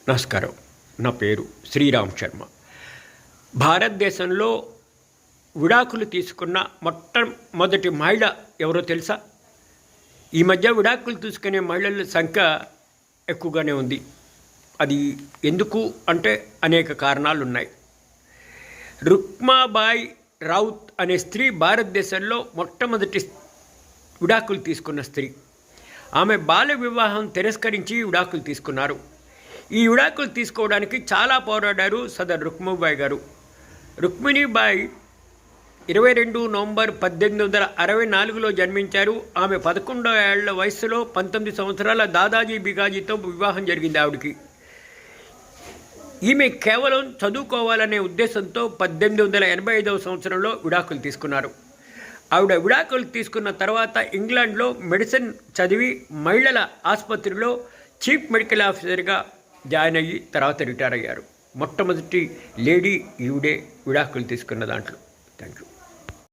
నమస్కారం. నా పేరు శ్రీరామ్ శర్మ. భారతదేశంలో విడాకులు తీసుకున్న మొట్టమొదటి మహిళ ఎవరో తెలుసా? ఈ మధ్య విడాకులు తీసుకునే మహిళల సంఖ్య ఎక్కువగానే ఉంది. అది ఎందుకు అంటే అనేక కారణాలు ఉన్నాయి. రుక్మాబాయి రౌత్ అనే స్త్రీ భారతదేశంలో మొట్టమొదటి విడాకులు తీసుకున్న స్త్రీ. ఆమె బాల్య వివాహం తిరస్కరించి విడాకులు తీసుకున్నారు. ఈ విడాకులు తీసుకోవడానికి చాలా పోరాడారు సదర్ రుక్మాబాయి గారు. రుక్మిణీబాయి 22 నవంబర్ 1864లో జన్మించారు. ఆమె 11 ఏళ్ల వయసులో 19 సంవత్సరాల దాదాజీ బిగాజీతో వివాహం జరిగింది. ఆవిడికి ఈమె కేవలం చదువుకోవాలనే ఉద్దేశంతో 1885 సంవత్సరంలో విడాకులు తీసుకున్నారు. ఆవిడ విడాకులు తీసుకున్న తర్వాత ఇంగ్లాండ్లో మెడిసిన్ చదివి మహిళల ఆసుపత్రిలో చీఫ్ మెడికల్ ఆఫీసర్గా జాయిన్ అయ్యి తర్వాత రిటైర్ అయ్యారు. మొట్టమొదటి లేడీ ఈవిడే విడాకులు తీసుకున్న దాంట్లో. Thank you.